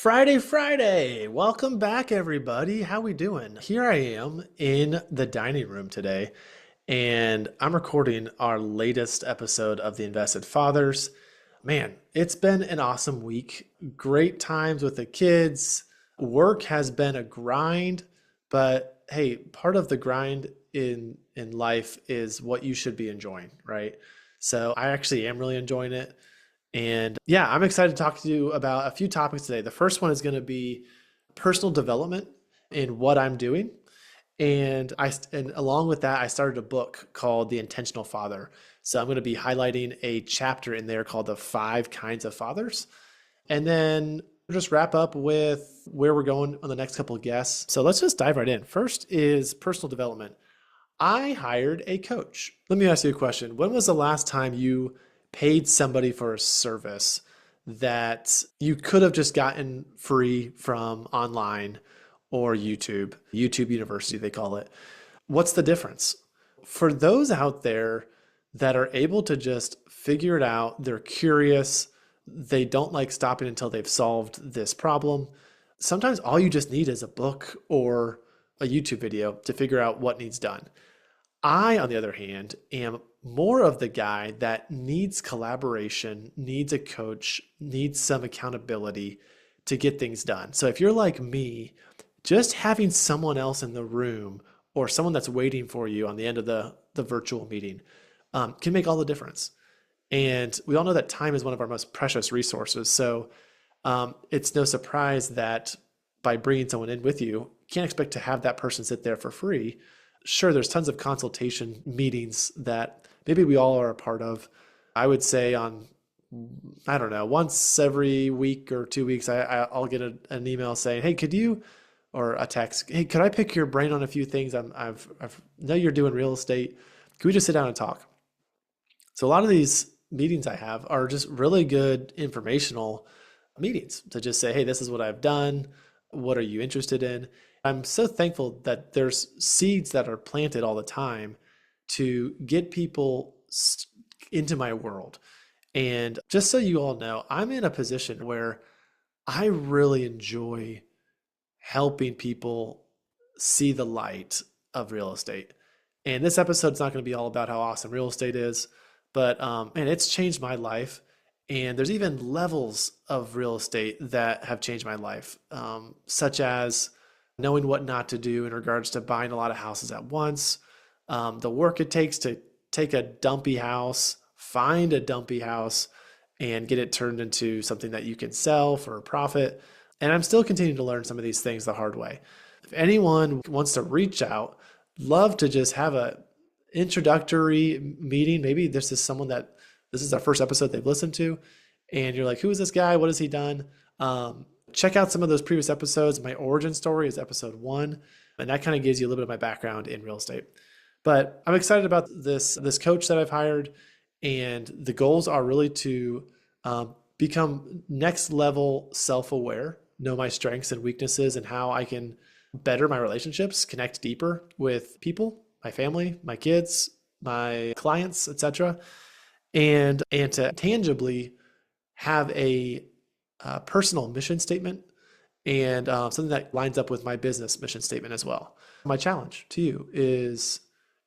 Friday. Welcome back, everybody. How we doing? Here I am in the dining room today, and I'm recording our latest episode of The Invested Fathers. Man, it's been an awesome week. Great times with the kids. Work has been a grind, but hey, part of the grind in life is what you should be enjoying, right? So I actually am really enjoying it. And yeah, I'm excited to talk to you about a few topics today. The first one is going to be personal development in what I'm doing. And along with that, I started a book called The Intentional Father. So I'm going to be highlighting a chapter in there called The Five Kinds of Fathers. And then we'll just wrap up with where we're going on the next couple of guests. So let's just dive right in. First is personal development. I hired a coach. Let me ask you a question. When was the last time you paid somebody for a service that you could have just gotten free from online or YouTube University, they call it? What's the difference? For those out there that are able to just figure it out, they're curious, they don't like stopping until they've solved this problem. Sometimes all you just need is a book or a YouTube video to figure out what needs done. I, on the other hand, am more of the guy that needs collaboration, needs a coach, needs some accountability to get things done. So if you're like me, just having someone else in the room or someone that's waiting for you on the end of the virtual meeting can make all the difference. And we all know that time is one of our most precious resources. So it's no surprise that by bringing someone in with you, you can't expect to have that person sit there for free. Sure, there's tons of consultation meetings that maybe we all are a part of. I would say I don't know, once every week or 2 weeks, I'll get an email saying, hey, or a text, hey, could I pick your brain on a few things? I know you're doing real estate. Can we just sit down and talk? So a lot of these meetings I have are just really good informational meetings to just say, hey, this is what I've done. What are you interested in? I'm so thankful that there's seeds that are planted all the time to get people into my world. And just so you all know, I'm in a position where I really enjoy helping people see the light of real estate. And this episode's not going to be all about how awesome real estate is, but man, it's changed my life. And there's even levels of real estate that have changed my life, such as knowing what not to do in regards to buying a lot of houses at once, the work it takes to take a dumpy house, find a dumpy house, and get it turned into something that you can sell for a profit. And I'm still continuing to learn some of these things the hard way. If anyone wants to reach out, love to just have a introductory meeting. Maybe this is our first episode they've listened to, and you're like, who is this guy? What has he done? Check out some of those previous episodes. My origin story is episode 1, and that kind of gives you a little bit of my background in real estate. But I'm excited about this coach that I've hired, and the goals are really to become next level self-aware, know my strengths and weaknesses, and how I can better my relationships, connect deeper with people, my family, my kids, my clients, etc., and to tangibly have a personal mission statement and something that lines up with my business mission statement as well. My challenge to you is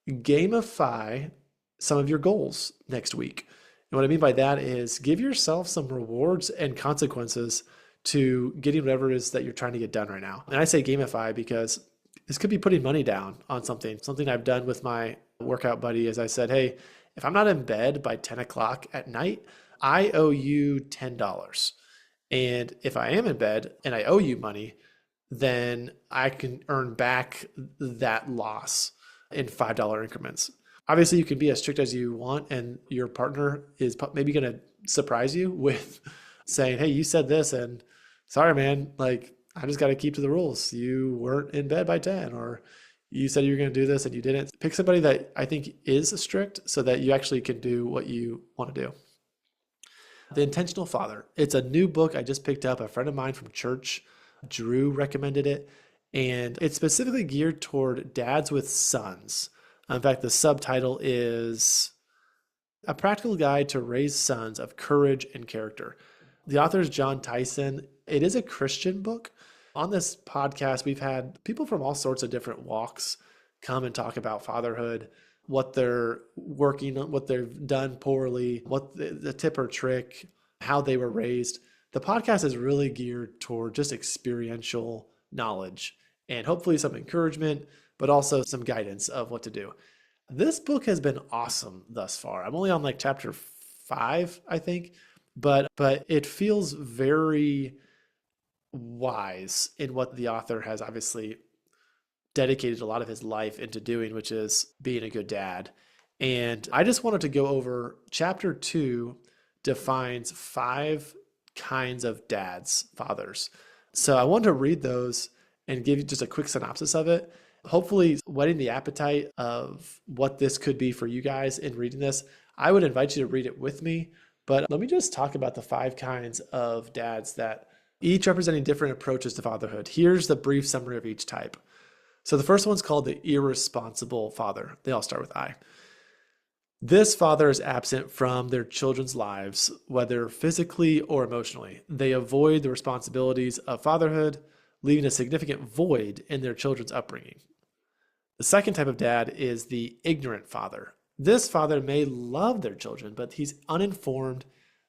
gamify some of your goals next week. And what I mean by that is give yourself some rewards and consequences to getting whatever it is that you're trying to get done right now. And I say gamify because this could be putting money down on something. Something I've done with my workout buddy is I said, hey, if I'm not in bed by 10 o'clock at night, I owe you $10. And if I am in bed and I owe you money, then I can earn back that loss in $5 increments. Obviously, you can be as strict as you want, and your partner is maybe going to surprise you with saying, hey, you said this, and sorry, man, like I just got to keep to the rules. You weren't in bed by 10, or you said you were going to do this and you didn't. Pick somebody that I think is strict so that you actually can do what you want to do. The Intentional Father. It's a new book I just picked up. A friend of mine from church, Drew, recommended it. And it's specifically geared toward dads with sons. In fact, the subtitle is A Practical Guide to Raise Sons of Courage and Character. The author is John Tyson. It is a Christian book. On this podcast, we've had people from all sorts of different walks come and talk about fatherhood, what they're working on, what they've done poorly, what the tip or trick, how they were raised. The podcast is really geared toward just experiential knowledge and hopefully some encouragement, but also some guidance of what to do. This book has been awesome thus far. I'm only on like chapter 5, I think, but it feels very wise in what the author has obviously dedicated a lot of his life into doing, which is being a good dad. And I just wanted to go over chapter 2 defines 5 kinds of dads, fathers. So I wanted to read those and give you just a quick synopsis of it. Hopefully whetting the appetite of what this could be for you guys in reading this. I would invite you to read it with me, but let me just talk about the 5 kinds of dads that each representing different approaches to fatherhood. Here's the brief summary of each type. So the first one's called the irresponsible father. They all start with I. This father is absent from their children's lives, whether physically or emotionally. They avoid the responsibilities of fatherhood, leaving a significant void in their children's upbringing. The second type of dad is the ignorant father. This father may love their children, but he's uninformed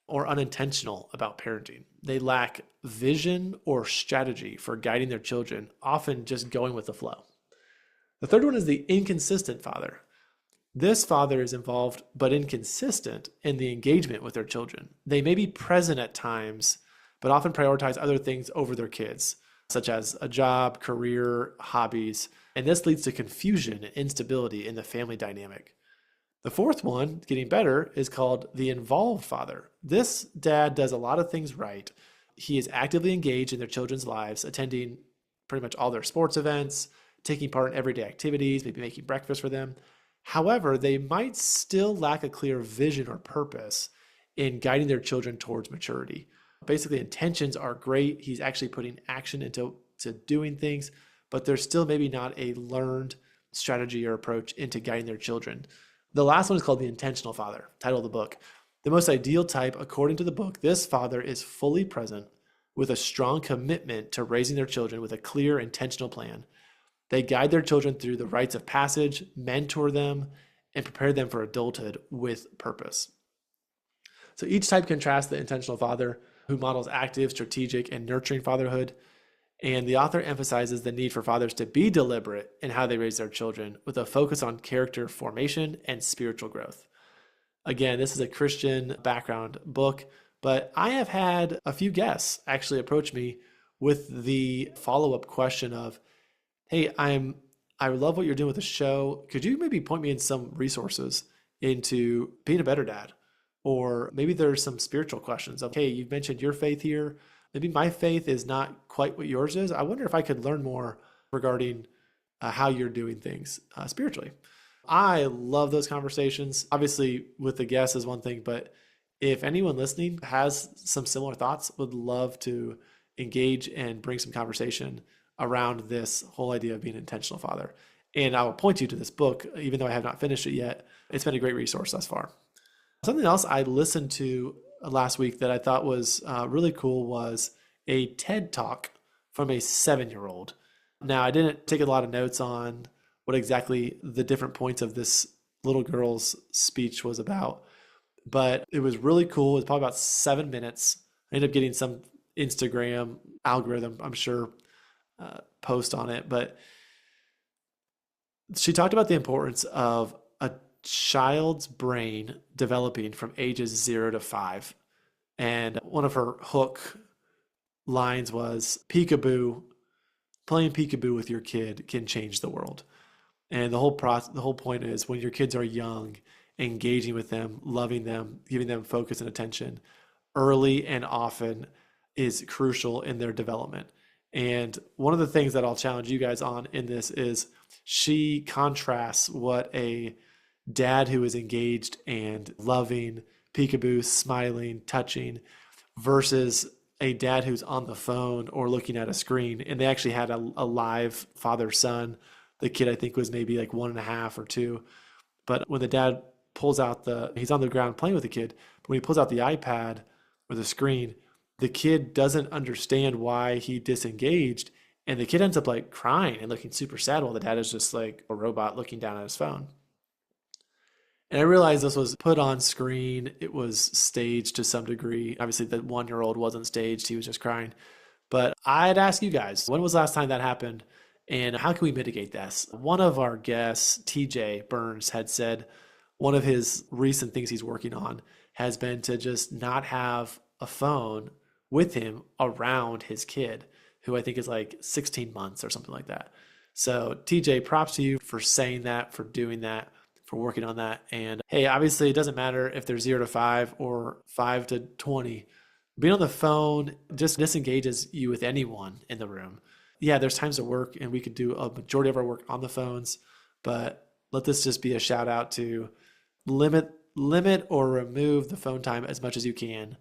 or unintentional about parenting. They lack vision or strategy for guiding their children, often just going with the flow. The third one is the inconsistent father. This father is involved but inconsistent in the engagement with their children. They may be present at times, but often prioritize other things over their kids, such as a job, career, hobbies, and this leads to confusion and instability in the family dynamic. The fourth one, getting better, is called the involved father. This dad does a lot of things right. He is actively engaged in their children's lives, attending pretty much all their sports events, taking part in everyday activities, maybe making breakfast for them. However, they might still lack a clear vision or purpose in guiding their children towards maturity. Basically, intentions are great. He's actually putting action into doing things, but there's still maybe not a learned strategy or approach into guiding their children. The last one is called the intentional father, title of the book. The most ideal type, according to the book, this father is fully present with a strong commitment to raising their children with a clear, intentional plan. They guide their children through the rites of passage, mentor them, and prepare them for adulthood with purpose. So each type contrasts the intentional father, who models active, strategic, and nurturing fatherhood. And the author emphasizes the need for fathers to be deliberate in how they raise their children with a focus on character formation and spiritual growth. Again, this is a Christian background book, but I have had a few guests actually approach me with the follow-up question of, hey, I love what you're doing with the show. Could you maybe point me in some resources into being a better dad? Or maybe there's some spiritual questions of, hey, you've mentioned your faith here. Maybe my faith is not quite what yours is. I wonder if I could learn more regarding how you're doing things spiritually. I love those conversations. Obviously, with the guests is one thing, but if anyone listening has some similar thoughts, would love to engage and bring some conversation around this whole idea of being an intentional father. And I will point you to this book, even though I have not finished it yet. It's been a great resource thus far. Something else I listened to last week that I thought was really cool was a TED Talk from a 7-year-old. Now, I didn't take a lot of notes on what exactly the different points of this little girl's speech was about, but it was really cool. It was probably about 7 minutes. I ended up getting some Instagram algorithm, I'm sure, post on it, but she talked about the importance of a child's brain developing from ages 0 to 5. And one of her hook lines was, peekaboo, playing peekaboo with your kid can change the world. And the whole point is, when your kids are young, engaging with them, loving them, giving them focus and attention early and often is crucial in their development. And one of the things that I'll challenge you guys on in this is she contrasts what a dad who is engaged and loving, peekaboo, smiling, touching, versus a dad who's on the phone or looking at a screen. And they actually had a live father-son. The kid, I think, was maybe like 1.5 or 2. But when the dad pulls out he's on the ground playing with the kid, but when he pulls out the iPad or the screen, the kid doesn't understand why he disengaged, and the kid ends up like crying and looking super sad while the dad is just like a robot looking down at his phone. And I realized this was put on screen. It was staged to some degree. Obviously, the 1 year old wasn't staged, he was just crying. But I'd ask you guys, when was the last time that happened? And how can we mitigate this? One of our guests, TJ Burns, had said one of his recent things he's working on has been to just not have a phone with him around his kid, who I think is like 16 months or something like that. So, TJ, props to you for saying that, for doing that, for working on that. And hey, obviously, it doesn't matter if they're 0 to 5 or 5 to 20. Being on the phone just disengages you with anyone in the room. Yeah, there's times at work and we could do a majority of our work on the phones, but let this just be a shout out to limit or remove the phone time as much as you can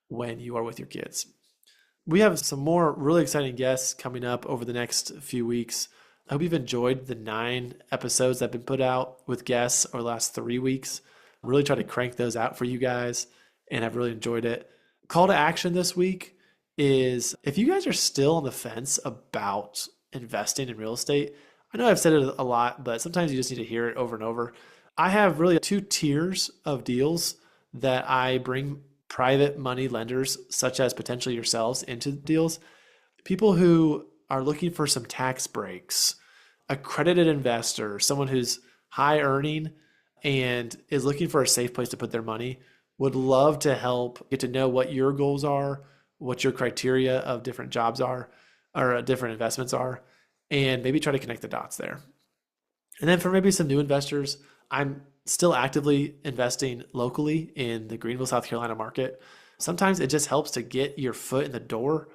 when you are with your kids. We have some more really exciting guests coming up over the next few weeks. I hope you've enjoyed the 9 episodes that have been put out with guests over the last 3 weeks. I really try to crank those out for you guys, and I've really enjoyed it. Call to action this week is if you guys are still on the fence about investing in real estate, I know I've said it a lot, but sometimes you just need to hear it over and over. I have really 2 tiers of deals that I bring private money lenders, such as potentially yourselves, into deals. People who are looking for some tax breaks, accredited investor, someone who's high earning and is looking for a safe place to put their money, would love to help get to know what your goals are, what your criteria of different jobs are, or different investments are, and maybe try to connect the dots there. And then for maybe some new investors, I'm still actively investing locally in the Greenville, South Carolina market. Sometimes it just helps to get your foot in the door,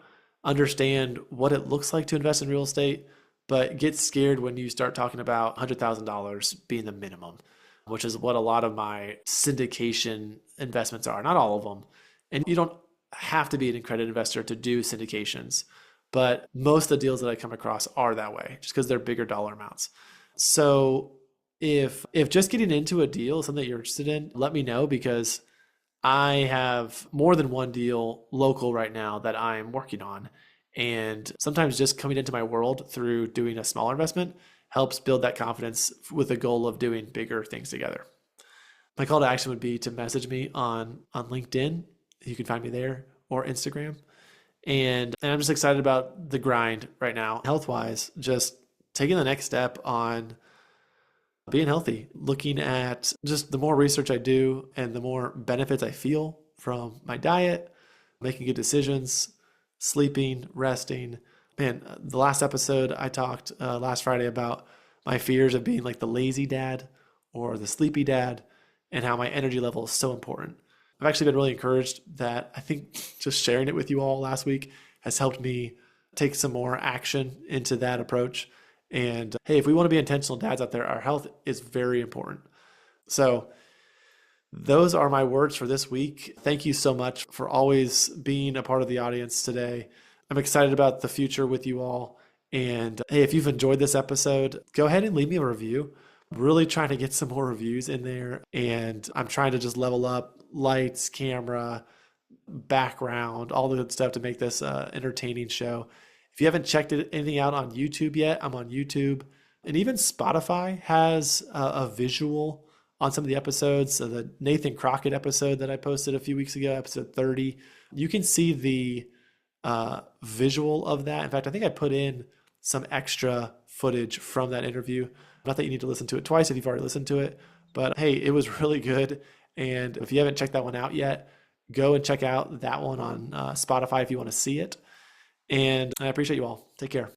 understand what it looks like to invest in real estate, but get scared when you start talking about $100,000 being the minimum, which is what a lot of my syndication investments are. Not all of them. And you don't have to be an accredited investor to do syndications, but most of the deals that I come across are that way, just because they're bigger dollar amounts. So if just getting into a deal is something that you're interested in, let me know, because I have more than one deal local right now that I'm working on. And sometimes just coming into my world through doing a smaller investment helps build that confidence with the goal of doing bigger things together. My call to action would be to message me on LinkedIn. You can find me there, or Instagram. And I'm just excited about the grind right now, health-wise, just taking the next step on being healthy, looking at just the more research I do and the more benefits I feel from my diet, making good decisions, sleeping, resting. Man, the last episode I talked last Friday about my fears of being like the lazy dad or the sleepy dad, and how my energy level is so important. I've actually been really encouraged that I think just sharing it with you all last week has helped me take some more action into that approach. And hey, if we want to be intentional dads out there, our health is very important. So those are my words for this week. Thank you so much for always being a part of the audience today. I'm excited about the future with you all. And hey, if you've enjoyed this episode, go ahead and leave me a review. I'm really trying to get some more reviews in there. And I'm trying to just level up lights, camera, background, all the good stuff to make this entertaining show. If you haven't checked anything out on YouTube yet, I'm on YouTube. And even Spotify has a visual on some of the episodes. So the Nathan Crockett episode that I posted a few weeks ago, episode 30, you can see the visual of that. In fact, I think I put in some extra footage from that interview. Not that you need to listen to it twice if you've already listened to it, but hey, it was really good. And if you haven't checked that one out yet, go and check out that one on Spotify if you want to see it. And I appreciate you all. Take care.